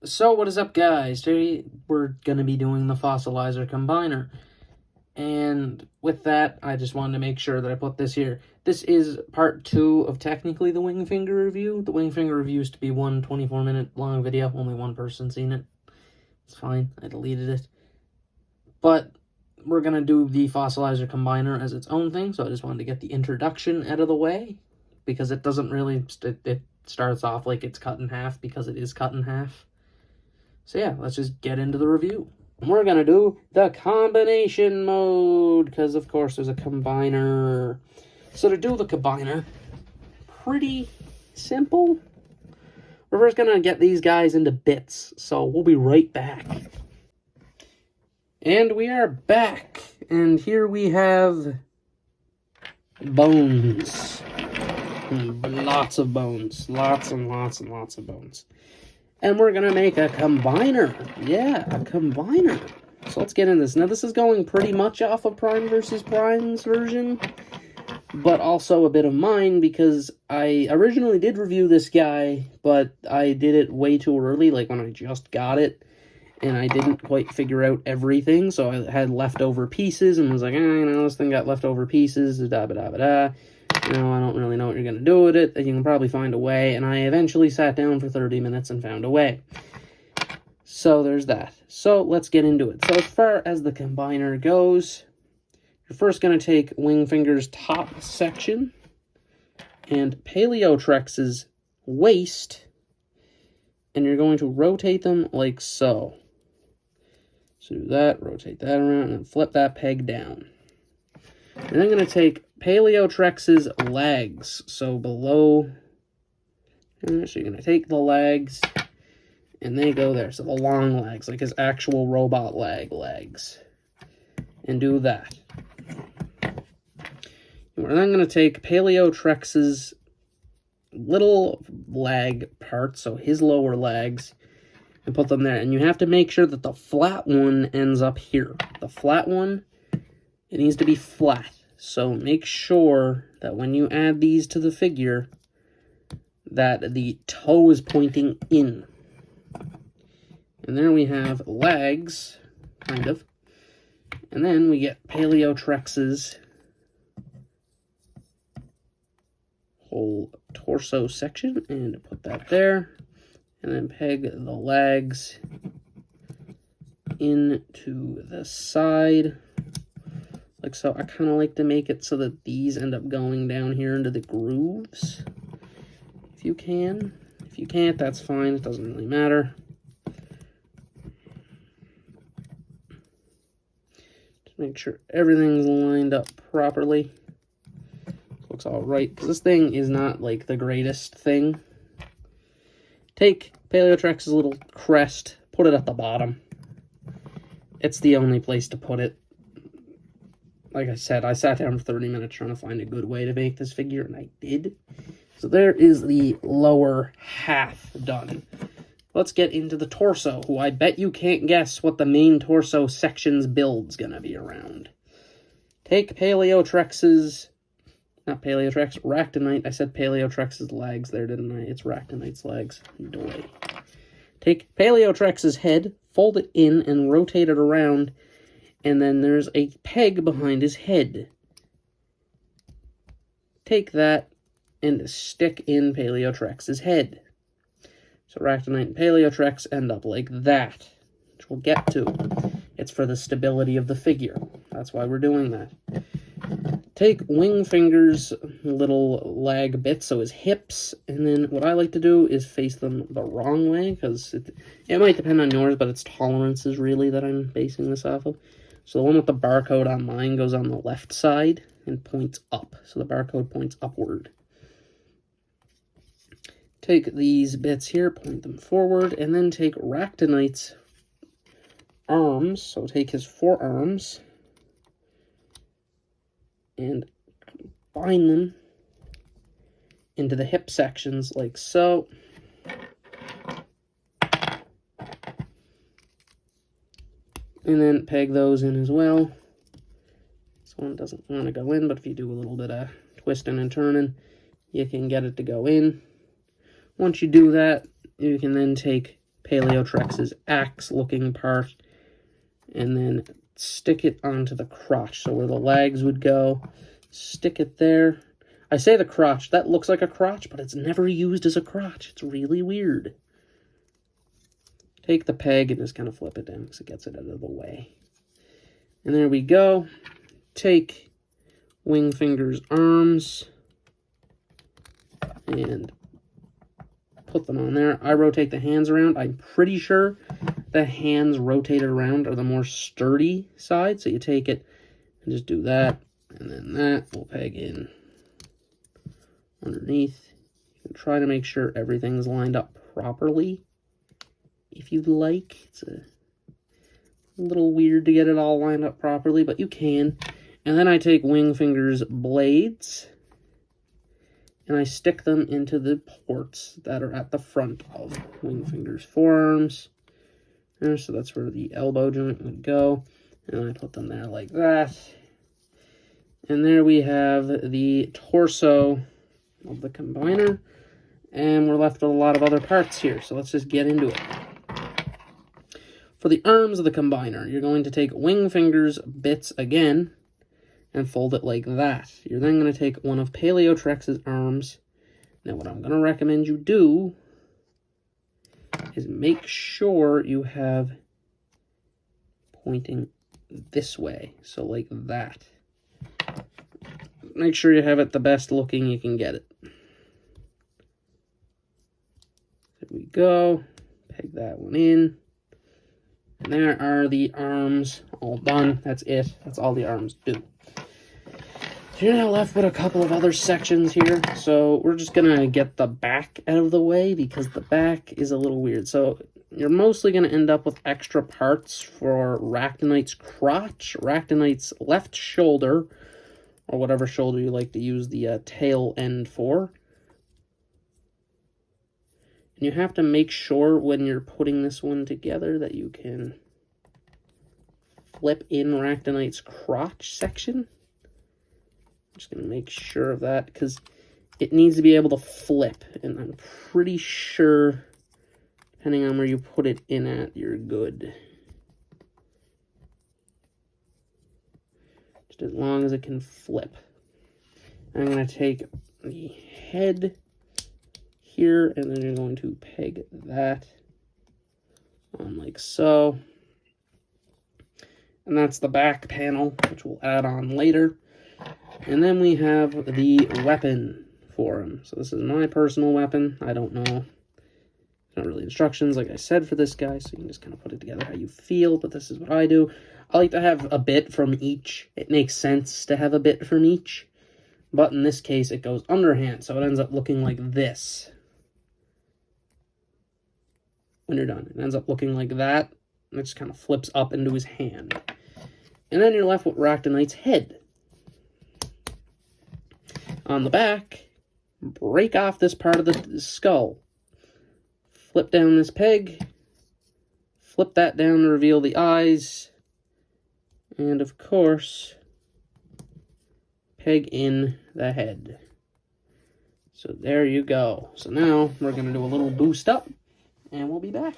So what is up, guys? Today we're going to be doing the fossilizer combiner. And with that, I just wanted to make sure that I put this here. This is part 2 of technically the wing finger review. The wing finger review used to be one 24-minute long video. Only one person seen it. It's fine. I deleted it. But we're going to do the fossilizer combiner as its own thing. So I just wanted to get the introduction out of the way. Because it doesn't really... It starts off like it's cut in half because it is cut in half. So yeah, let's just get into the review. We're going to do the combination mode, because of course there's a combiner. So to do the combiner, pretty simple. We're first going to get these guys into bits, so we'll be right back. And we are back, and here we have bones. Lots of bones. Lots and lots and lots of bones. And we're going to make a combiner. Yeah, a combiner. So let's get into this. Now, this is going pretty much off of Prime vs. Prime's version, but also a bit of mine, because I originally did review this guy, but I did it way too early, like when I just got it, and I didn't quite figure out everything, so I had leftover pieces, and was like, this thing got leftover pieces, da-ba-da-ba-da. I don't really know what you're going to do with it. You can probably find a way. And I eventually sat down for 30 minutes and found a way. So there's that. So let's get into it. So as far as the combiner goes, you're first going to take Wingfinger's top section and Paleotrex's waist, and you're going to rotate them like so. So do that, rotate that around, and flip that peg down. You're then going to take Paleotrex's legs, so below, so you're going to take the legs, and they go there, so the long legs, like his actual robot legs, and do that. We're then going to take Paleotrex's little leg part, so his lower legs, and put them there, and you have to make sure that the flat one ends up here. The flat one, it needs to be flat. So make sure that when you add these to the figure, that the toe is pointing in. And there we have legs, kind of. And then we get Paleotrex's whole torso section, and put that there. And then peg the legs into the side. Like so. I kind of like to make it so that these end up going down here into the grooves. If you can. If you can't, that's fine. It doesn't really matter. Just make sure everything's lined up properly. Looks all right. Because this thing is not like the greatest thing. Take Paleotrex's little crest. Put it at the bottom. It's the only place to put it. Like I said, I sat down for 30 minutes trying to find a good way to make this figure, and I did. So there is the lower half done. Let's get into the torso, who I bet you can't guess what the main torso section's build's gonna be around. Take Paleotrex's... Not Paleotrex, Ractinite. I said Paleotrex's legs there, didn't I? It's Ractinite's legs. Doy. Take Paleotrex's head, fold it in, and rotate it around. And then there's a peg behind his head. Take that and stick in Paleotrex's head. So Ractinite and Paleotrex end up like that, which we'll get to. It's for the stability of the figure. That's why we're doing that. Take Wingfinger's little leg bit, so his hips, and then what I like to do is face them the wrong way, because it might depend on yours, but it's tolerances really that I'm basing this off of. So the one with the barcode on mine goes on the left side and points up. So the barcode points upward. Take these bits here, point them forward, and then take Ractinite's arms. So take his forearms and combine them into the hip sections like so. And then peg those in as well. This one doesn't want to go in, but if you do a little bit of twisting and turning, you can get it to go in. Once you do that, you can then take Paleotrex's axe looking part, and then stick it onto the crotch. So where the legs would go, stick it there. I say the crotch, that looks like a crotch, but it's never used as a crotch. It's really weird. Take the peg and just kind of flip it down because it gets it out of the way. And there we go. Take Wingfinger's arms and put them on there. I rotate the hands around. I'm pretty sure the hands rotated around are the more sturdy side. So you take it and just do that. And then that will peg in underneath. You can try to make sure everything's lined up properly. If you'd like, it's a little weird to get it all lined up properly, but you can. And then I take Wingfinger's blades and I stick them into the ports that are at the front of Wingfinger's forearms. And so that's where the elbow joint would go. And I put them there like that. And there we have the torso of the combiner. And we're left with a lot of other parts here. So let's just get into it. For the arms of the combiner, you're going to take Wingfinger's bits again and fold it like that. You're then going to take one of Paleotrex's arms. Now what I'm going to recommend you do is make sure you have pointing this way. So like that. Make sure you have it the best looking you can get it. There we go. Peg that one in. And there are the arms all done. That's it. That's all the arms do. So you're now left with a couple of other sections here. So we're just going to get the back out of the way because the back is a little weird. So you're mostly going to end up with extra parts for Ractonite's crotch, Ractonite's left shoulder, or whatever shoulder you like to use the tail end for. And you have to make sure when you're putting this one together that you can flip in Ractonite's crotch section. I'm just going to make sure of that because it needs to be able to flip. And I'm pretty sure, depending on where you put it in at, you're good. Just as long as it can flip. I'm going to take the head here, and then you're going to peg that on like so. And that's the back panel, which we'll add on later. And then we have the weapon for him. So this is my personal weapon. I don't know. Not really instructions, like I said, for this guy, so you can just kind of put it together how you feel, but this is what I do. I like to have a bit from each. It makes sense to have a bit from each. But in this case, it goes underhand, so it ends up looking like this. When you're done, it ends up looking like that. And it just kind of flips up into his hand. And then you're left with Ractonite's head. On the back, break off this part of the skull. Flip down this peg. Flip that down to reveal the eyes. And of course, peg in the head. So there you go. So now we're going to do a little boost up. And we'll be back.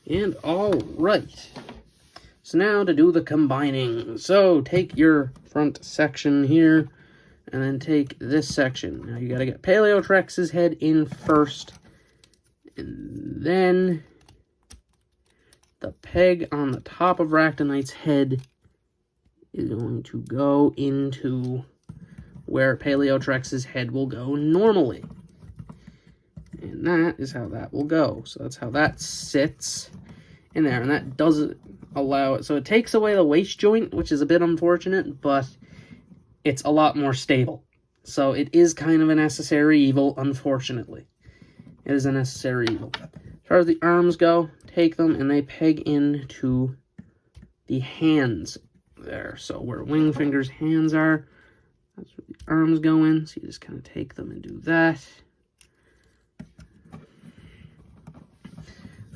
And all right. So now to do the combining. So take your front section here. And then take this section. Now you got to get Paleotrex's head in first. And then the peg on the top of Ractonite's head is going to go into where Paleotrex's head will go normally. And that is how that will go. So that's how that sits in there. And that doesn't allow it. So it takes away the waist joint, which is a bit unfortunate, but it's a lot more stable. So it is kind of a necessary evil, unfortunately. It is a necessary evil. As far as the arms go, take them and they peg into the hands there. So where Wingfinger's hands are, that's where the arms go in. So you just kind of take them and do that.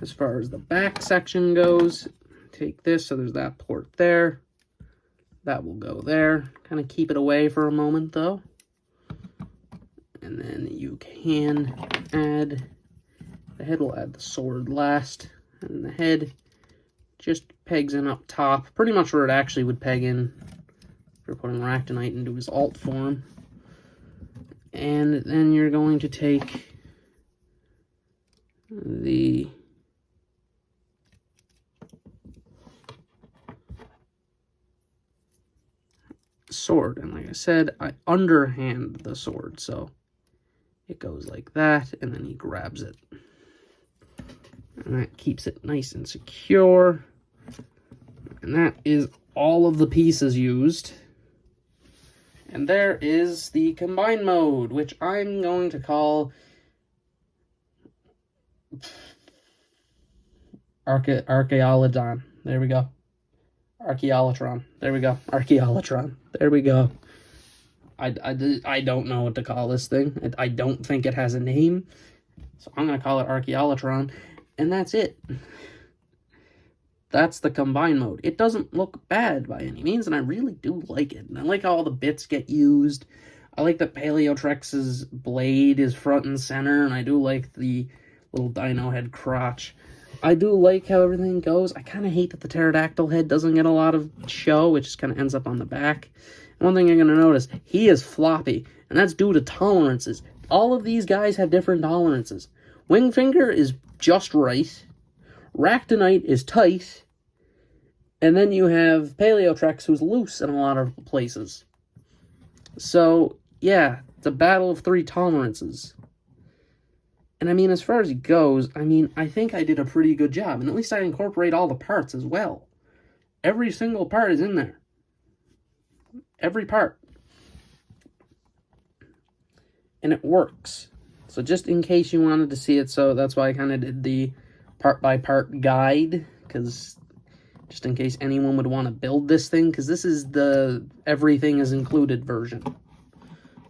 As far as the back section goes, take this, so there's that port there. That will go there. Kind of keep it away for a moment, though. And then you can add, the head will add the sword last. And the head just pegs in up top, pretty much where it actually would peg in if you're putting ractinite into his alt form. And then you're going to take the sword, and like I said, I underhand the sword, so it goes like that, and then he grabs it. And that keeps it nice and secure. And that is all of the pieces used. And there is the combine mode, which I'm going to call Archaeolodon. There we go. Archaeolotron. There we go. Archaeolotron. There we go. I don't know what to call this thing. I don't think it has a name. So I'm going to call it Archaeolotron. And that's it. That's the combine mode. It doesn't look bad by any means, and I really do like it. And I like how all the bits get used. I like that Paleotrex's blade is front and center, and I do like the little dino head crotch. I do like how everything goes. I kind of hate that the pterodactyl head doesn't get a lot of show. It just kind of ends up on the back. And one thing you're going to notice, he is floppy, and that's due to tolerances. All of these guys have different tolerances. Wingfinger is just right. Ractinite is tight. And then you have Paleotrex, who's loose in a lot of places. So, yeah, it's a battle of three tolerances. And I mean, as far as it goes, I mean, I think I did a pretty good job. And at least I incorporate all the parts as well. Every single part is in there. Every part. And it works. So just in case you wanted to see it, so that's why I kind of did the part-by-part guide, because just in case anyone would want to build this thing, because this is the everything is included version,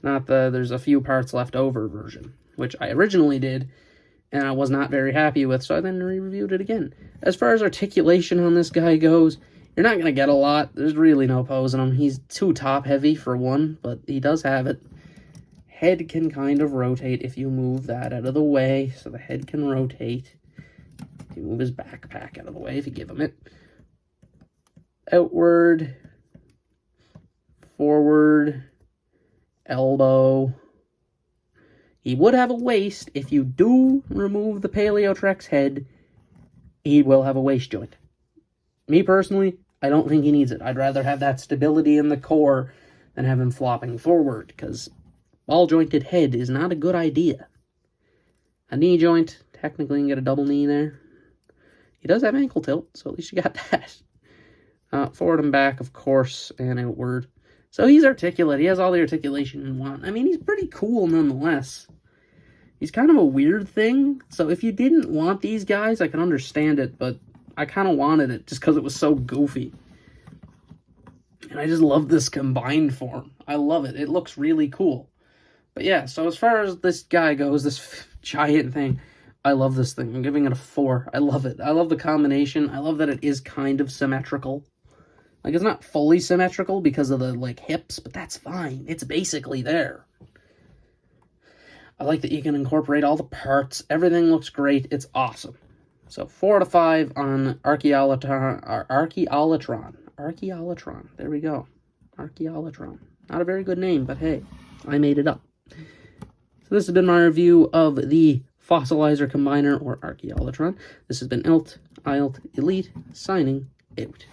not the there's a few parts left over version, which I originally did, and I was not very happy with, so I then reviewed it again. As far as articulation on this guy goes, you're not going to get a lot. There's really no pose in him. He's too top-heavy for one, but he does have it. Head can kind of rotate if you move that out of the way, so the head can rotate. You move his backpack out of the way if you give him it. Outward, forward, elbow. He would have a waist. If you do remove the Paleotrex head, he will have a waist joint. Me personally, I don't think he needs it. I'd rather have that stability in the core than have him flopping forward, because ball-jointed head is not a good idea. A knee joint, technically you can get a double knee there. He does have ankle tilt, so at least you got that. Forward and back, of course, and outward. So he's articulate. He has all the articulation in one. I mean, he's pretty cool nonetheless. He's kind of a weird thing. So if you didn't want these guys, I can understand it, but I kind of wanted it just because it was so goofy. And I just love this combined form. I love it. It looks really cool. But yeah, so as far as this guy goes, this giant thing, I love this thing. I'm giving it a 4. I love it. I love the combination. I love that it is kind of symmetrical. Like, it's not fully symmetrical because of the, like, hips, but that's fine. It's basically there. I like that you can incorporate all the parts. Everything looks great. It's awesome. So, 4 out of 5 on Archaeolotron. Archaeolotron. There we go. Archaeolotron. Not a very good name, but hey, I made it up. So this has been my review of the Fossilizer Combiner, or Archaeolotron. This has been ILT Elite, signing out.